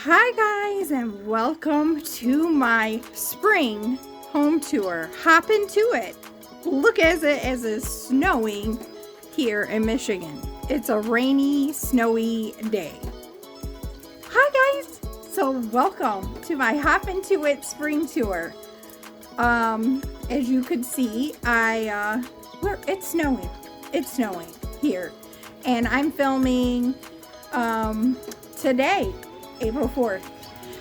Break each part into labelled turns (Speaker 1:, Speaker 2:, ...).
Speaker 1: Hi guys, and welcome to my spring home tour. Hop into it. Look as it is snowing here in Michigan. It's a rainy, snowy day. Hi guys, so welcome to my Hop Into It spring tour. As you could see, it's snowing. It's snowing here, and I'm filming today, April 4th.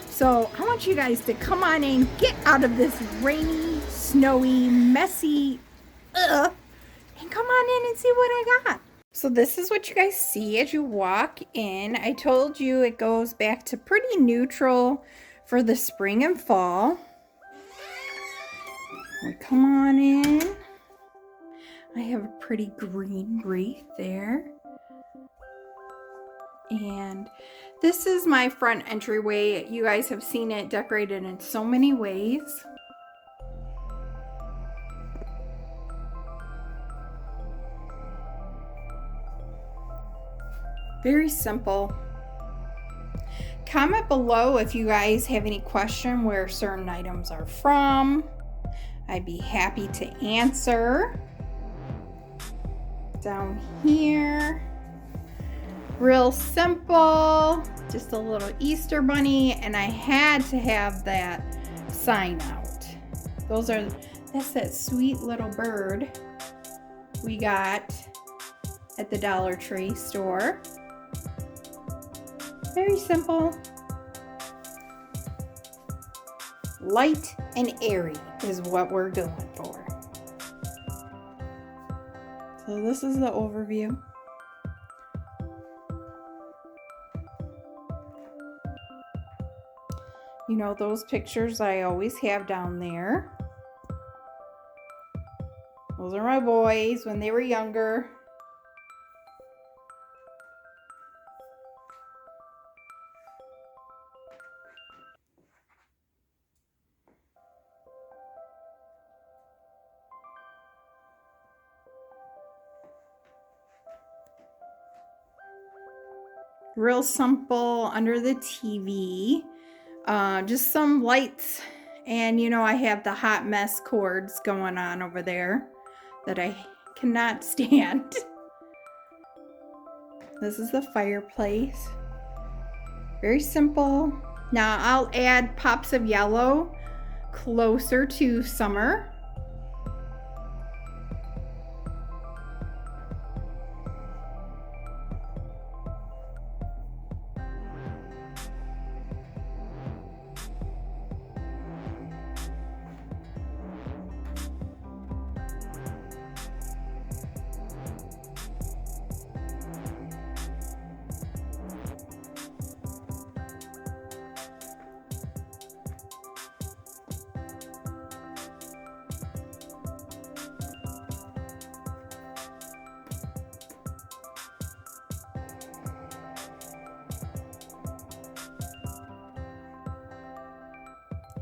Speaker 1: So I want you guys to come on in, get out of this rainy, snowy, messy, and come on in and see what I got. So this is what you guys see as you walk in. I told you it goes back to pretty neutral for the spring and fall. Come on in. I have a pretty green wreath there. And this is my front entryway. You guys have seen it decorated in so many ways. Very simple. Comment below if you guys have any question where certain items are from. I'd be happy to answer. Down here. Real simple, just a little Easter bunny, and I had to have that sign out. That's that sweet little bird we got at the Dollar Tree store. Very simple. Light and airy is what we're going for. So this is the overview. You know, those pictures I always have down there. Those are my boys when they were younger. Real simple under the TV. Just some lights, and you know, I have the hot mess cords going on over there that I cannot stand. This is the fireplace. Very simple. Now I'll add pops of yellow closer to summer.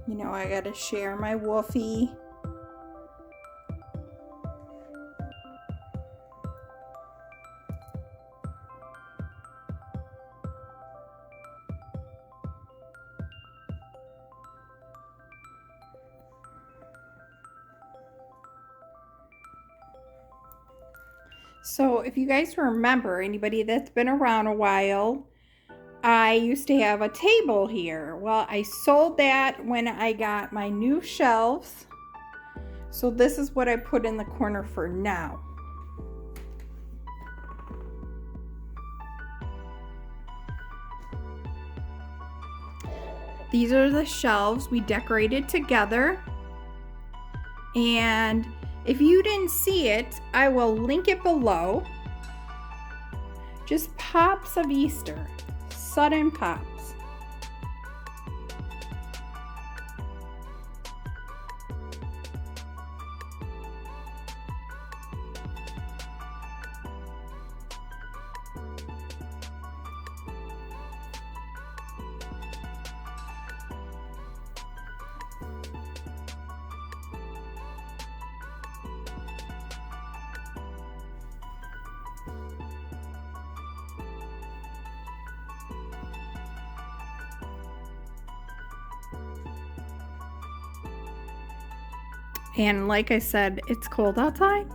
Speaker 1: You know, I gotta share my woofie. So if you guys remember, anybody that's been around a while, I used to have a table here. Well, I sold that when I got my new shelves. So this is what I put in the corner for now. These are the shelves we decorated together. And if you didn't see it, I will link it below. Just pops of Easter. Sudden pops. And like I said, it's cold outside,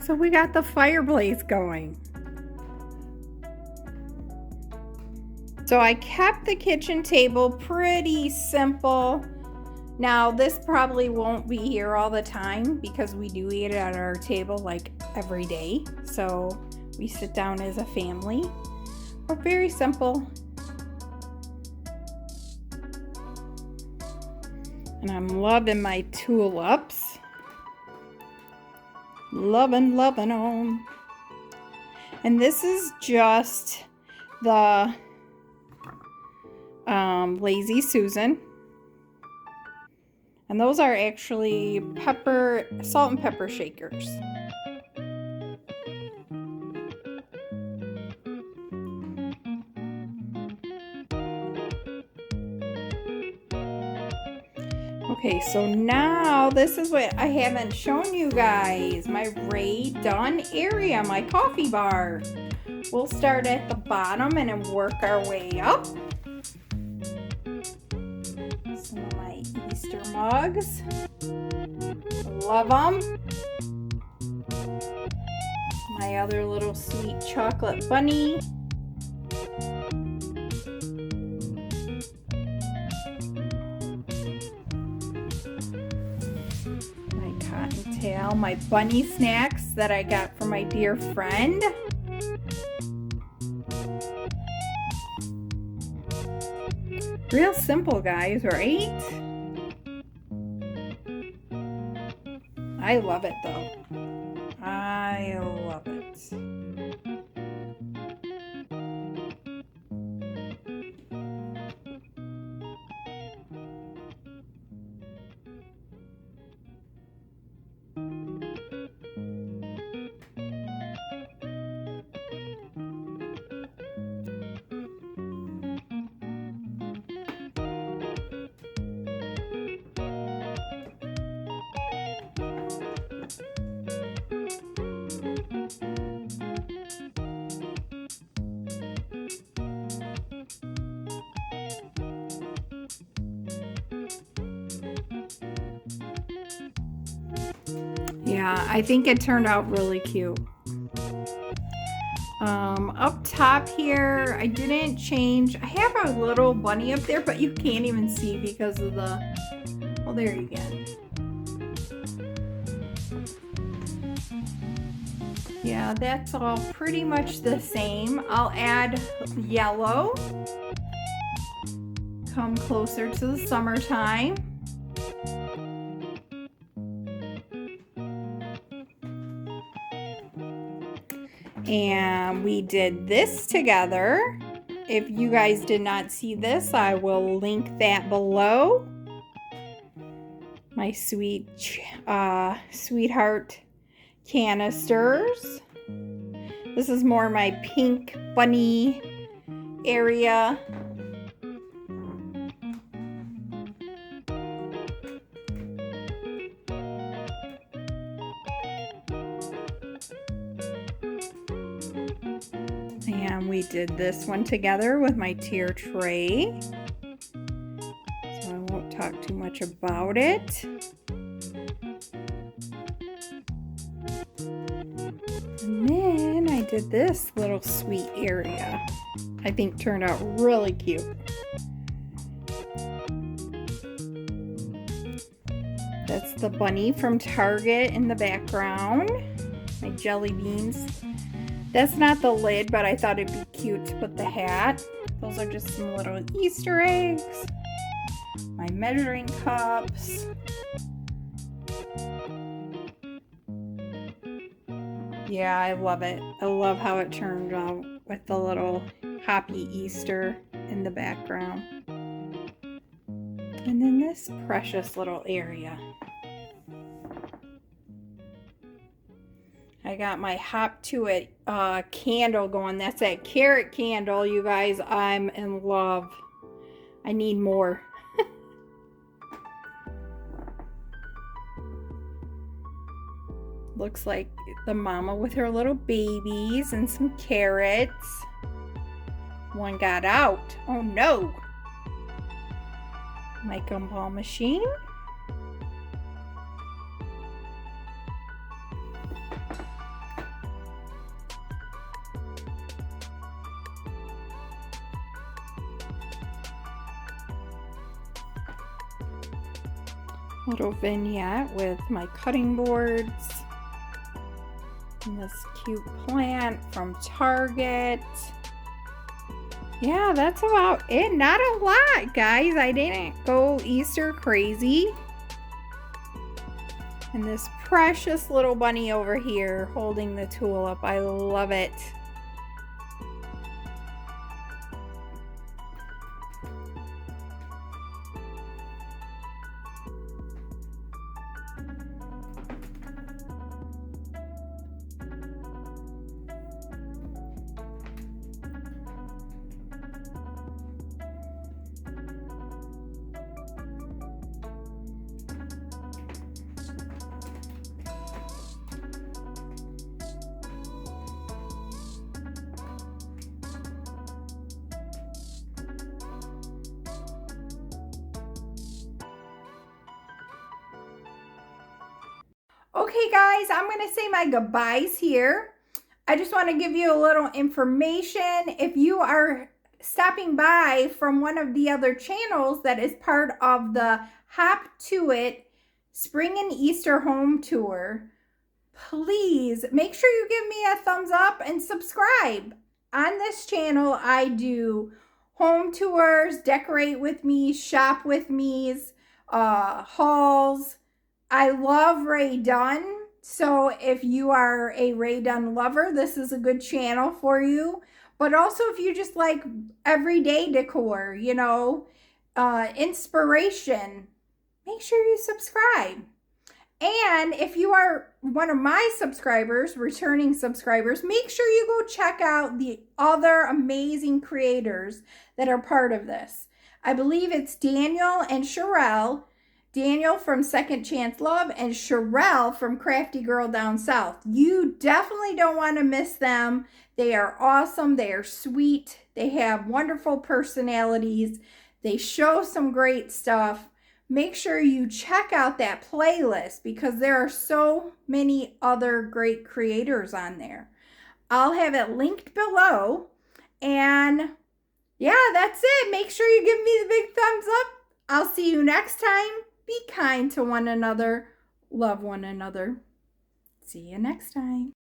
Speaker 1: so we got the fireplace going. So I kept the kitchen table pretty simple. Now this probably won't be here all the time because we do eat at our table like every day. So we sit down as a family, but very simple. And I'm loving my tulips. Loving them. And this is just the Lazy Susan. And those are actually salt and pepper shakers. Okay, so now this is what I haven't shown you guys. My Ray Dunn area, my coffee bar. We'll start at the bottom and then work our way up. Some of my Easter mugs. Love them. My other little sweet chocolate bunny. My bunny snacks that I got from my dear friend. Real simple, guys, right? I love it though. I love it. Yeah, I think it turned out really cute. Up top here, I didn't change. I have a little bunny up there, but you can't even see because of the, well, there you go. Yeah, that's all pretty much the same. I'll add yellow. Come closer to the summertime. And we did this together. If you guys did not see this, I will link that below. My sweetheart canisters. This is more my pink bunny area. And we did this one together with my tier tray. So I won't talk too much about it. And then I did this little sweet area. I think turned out really cute. That's the bunny from Target in the background. My jelly beans. That's not the lid, but I thought it'd be cute to put the hat. Those are just some little Easter eggs. My measuring cups. Yeah, I love it. I love how it turned out with the little Happy Easter in the background. And then this precious little area. I got my Hop to It candle going. That's that carrot candle, you guys. I'm in love. I need more. Looks like the mama with her little babies and some carrots. One got out. Oh no. My gumball machine. little vignette with my cutting boards. And this cute plant from Target. Yeah, that's about it. Not a lot, guys. I didn't go Easter crazy. And this precious little bunny over here holding the tulip. I love it. Okay, guys, I'm going to say my goodbyes here. I just want to give you a little information. If you are stopping by from one of the other channels that is part of the Hop to It Spring and Easter Home Tour, please make sure you give me a thumbs up and subscribe. On this channel, I do home tours, decorate with me, shop with me's, hauls. I love Rae Dunn, so if you are a Rae Dunn lover, this is a good channel for you. But also if you just like everyday decor, you know, inspiration, make sure you subscribe. And if you are one of my subscribers, returning subscribers, make sure you go check out the other amazing creators that are part of this. I believe it's Daniel and Sherelle. Daniel from Second Chance Love and Sherelle from Crafty Girl Down South. You definitely don't want to miss them. They are awesome. They are sweet. They have wonderful personalities. They show some great stuff. Make sure you check out that playlist because there are so many other great creators on there. I'll have it linked below. And yeah, that's it. Make sure you give me the big thumbs up. I'll see you next time. Be kind to one another. Love one another. See you next time.